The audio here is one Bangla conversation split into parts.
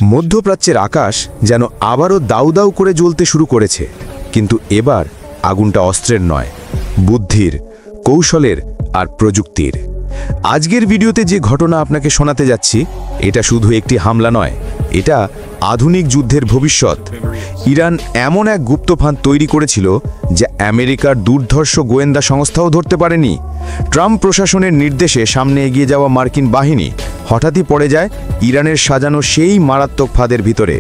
মধ্যপ্রাচ্যের আকাশ যেন আবারও দাউ দাউ করে জ্বলতে শুরু করেছে, কিন্তু এবার আগুনটা অস্ত্রের নয়, বুদ্ধির, কৌশলের আর প্রযুক্তির। আজকের ভিডিওতে যে ঘটনা আপনাকে শোনাতে যাচ্ছি, এটা শুধু একটি হামলা নয়, এটা আধুনিক যুদ্ধের ভবিষ্যৎ। ইরান এমন এক গুপ্তফাঁদ তৈরি করেছিল যা আমেরিকার দুর্ধর্ষ গোয়েন্দা সংস্থাও ধরতে পারেনি। ট্রাম্প প্রশাসনের নির্দেশে সামনে এগিয়ে যাওয়া মার্কিন বাহিনী হঠাৎই পড়ে যায় ইরানের সাজানো সেই মারাত্মক ফাঁদের ভিতরে।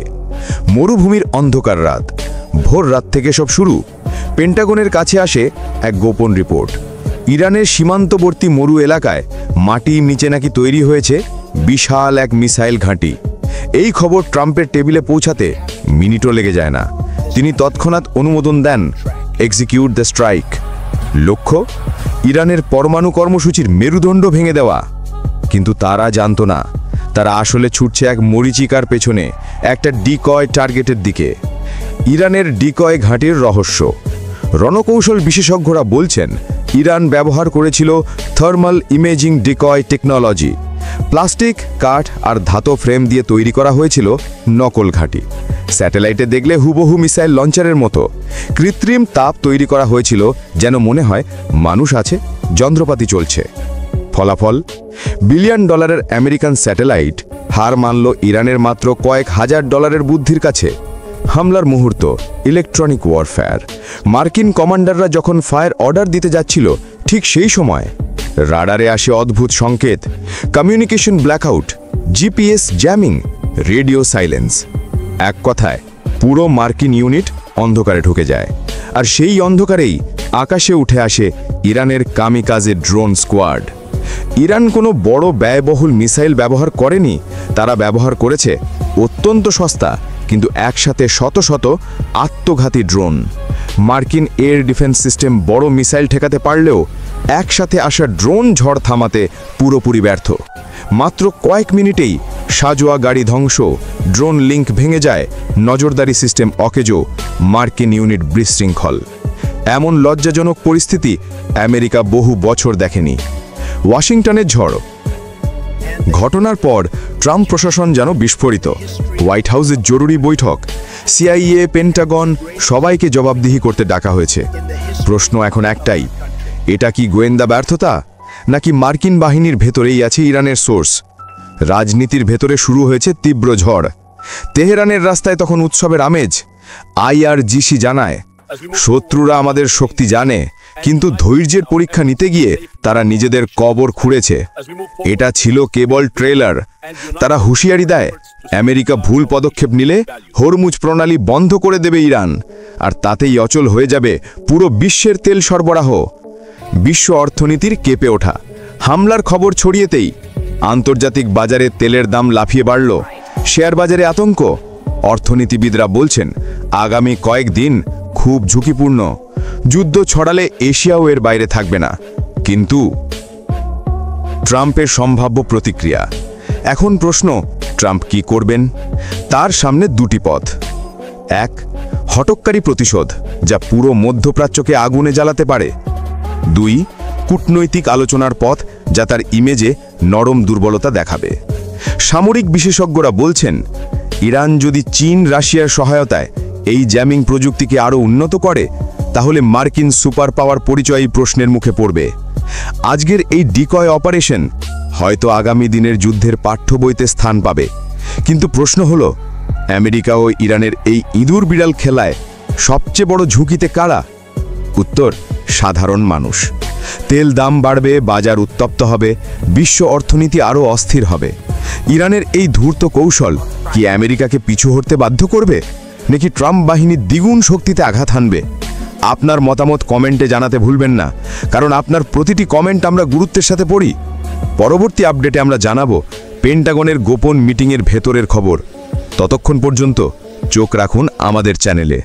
মরুভূমির অন্ধকার রাত, ভোর রাত থেকে সব শুরু। পেন্টাগনের কাছে আসে এক গোপন রিপোর্ট। ইরানের সীমান্তবর্তী মরু এলাকায় মাটির নিচে নাকি তৈরি হয়েছে বিশাল এক মিসাইল ঘাঁটি। এই খবর ট্রাম্পের টেবিলে পৌঁছাতে মিনিটও লেগে যায় না। তিনি তৎক্ষণাৎ অনুমোদন দেন, এক্সিকিউট দ্য স্ট্রাইক। লক্ষ্য ইরানের পরমাণু কর্মসূচির মেরুদণ্ড ভেঙে দেওয়া। কিন্তু তারা জানত না, তারা আসলে ছুটছে এক মরীচিকার পেছনে, একটা ডিকয় টার্গেটের দিকে। ইরানের ডিকয় ঘাঁটির রহস্য। রণকৌশল বিশেষজ্ঞরা বলছেন ইরান ব্যবহার করেছিল thermal imaging decoy technology. Plastic, কাঠ আর ধাতব ফ্রেম দিয়ে তৈরি করা হয়েছিল নকল ঘাঁটি। স্যাটেলাইটে দেখলে হুবহু মিসাইল লঞ্চারের মতো। কৃত্রিম তাপ তৈরি করা হয়েছিল যেন মনে হয় মানুষ আছে, যন্ত্রপাতি চলছে। ফলাফল, বিলিয়ন ডলারের আমেরিকান স্যাটেলাইট হার মানল ইরানের মাত্র কয়েক হাজার ডলারের বুদ্ধির কাছে। হামলার মুহূর্ত, ইলেকট্রনিক ওয়ারফেয়ার। মার্কিন কমান্ডাররা যখন ফায়ার অর্ডার দিতে যাচ্ছিল, ঠিক সেই সময় রাডারে আসে অদ্ভুত সংকেত। Communication blackout, GPS jamming, radio silence. এক কথায় পুরো মার্কিন ইউনিট অন্ধকারে ঢুকে যায়। আর সেই অন্ধকারেই আকাশে উঠে আসে ইরানের কামিকাজে ড্রোন স্কোয়াড। ইরান কোনো বড় ব্যয়বহুল মিসাইল ব্যবহার করেনি, তারা ব্যবহার করেছে অত্যন্ত সস্তা কিন্তু একসাথে শত শত আত্মঘাতী ড্রোন। মার্কিন এয়ার ডিফেন্স সিস্টেম বড় মিসাইল ঠেকাতে পারলেও একসাথে আসা ড্রোন ঝড় থামাতে পুরোপুরি ব্যর্থ। মাত্র কয়েক মিনিটেই সাজোয়া গাড়ি ধ্বংস, ড্রোন লিঙ্ক ভেঙে যায়, নজরদারি সিস্টেম অকেজো, মার্কিন ইউনিট বিশৃঙ্খল। এমন লজ্জাজনক পরিস্থিতি আমেরিকা বহু বছর দেখেনি। ওয়াশিংটনের ঝড়। ঘটনার পর ট্রাম্প প্রশাসন যেন বিস্ফোরিত। হোয়াইট হাউসের জরুরি বৈঠক, সিআইএ, পেন্টাগন, সবাইকে জবাবদিহি করতে ডাকা হয়েছে। প্রশ্ন এখন একটাই, এটা কি গোয়েন্দা ব্যর্থতা, নাকি মার্কিন বাহিনীর ভেতরেই আছে ইরানের সোর্স? রাজনীতির ভেতরে শুরু হয়েছে তীব্র ঝড়। তেহরানের রাস্তায় তখন উৎসবের আমেজ। আইআরজিসি জানায়, শত্রুরা আমাদের শক্তি জানে, কিন্তু ধৈর্যের পরীক্ষা নিতে গিয়ে তারা নিজেদের কবর খুঁড়েছে। এটা ছিল কেবল ট্রেলার। তারা হুঁশিয়ারি দেয়, আমেরিকা ভুল পদক্ষেপ নিলে হরমুজ প্রণালী বন্ধ করে দেবে ইরান, আর তাতেই অচল হয়ে যাবে পুরো বিশ্বের তেল সরবরাহ। বিশ্ব অর্থনীতির কেঁপে ওঠা। হামলার খবর ছড়িয়েতেই আন্তর্জাতিক বাজারে তেলের দাম লাফিয়ে বাড়ল। শেয়ার বাজারে আতঙ্ক। অর্থনীতিবিদরা বলছেন আগামী কয়েকদিন খুব ঝুঁকিপূর্ণ। যুদ্ধ ছড়ালে এশিয়াও এর বাইরে থাকবে না। কিন্তু ট্রাম্পের সম্ভাব্য প্রতিক্রিয়া। এখন প্রশ্ন, ট্রাম্প কি করবেন? তার সামনে দুটি পথ। এক, হঠকারী প্রতিশোধ, যা পুরো মধ্যপ্রাচ্যকে আগুনে জ্বালাতে পারে। দুই, কূটনৈতিক আলোচনার পথ, যা তার ইমেজে নরম দুর্বলতা দেখাবে। সামরিক বিশেষজ্ঞরা বলছেন ইরান যদি চীন, রাশিয়ার সহায়তায় এই জ্যামিং প্রযুক্তিকে আরও উন্নত করে, তাহলে মার্কিন সুপার পাওয়ার পরিচয়ই প্রশ্নের মুখে পড়বে। আজকের এই ডিকয় অপারেশন হয়তো আগামী দিনের যুদ্ধের পাঠ্য বইতে স্থান পাবে। কিন্তু প্রশ্ন হলো, আমেরিকা ও ইরানের এই ইঁদুর বিড়াল খেলায় সবচেয়ে বড় ঝুঁকিতে কারা? উত্তর, সাধারণ মানুষ। তেল দাম বাড়বে, বাজার উত্তপ্ত হবে, বিশ্ব অর্থনীতি আরও অস্থির হবে। ইরানের এই ধূর্ত কৌশল কি আমেরিকাকে পিছু হটতে বাধ্য করবে, নাকি ট্রাম্প বাহিনী দ্বিগুণ শক্তিতে আঘাত হানবে? আপনার মতামত কমেন্টে জানাতে ভুলবেন না, কারণ আপনার প্রতিটি কমেন্ট আমরা গুরুত্বের সাথে পড়ি। পরবর্তী আপডেটে আমরা জানাবো পেন্টাগনের গোপন মিটিংয়ের ভেতরের খবর। ততক্ষণ পর্যন্ত চোখ রাখুন আমাদের চ্যানেলে।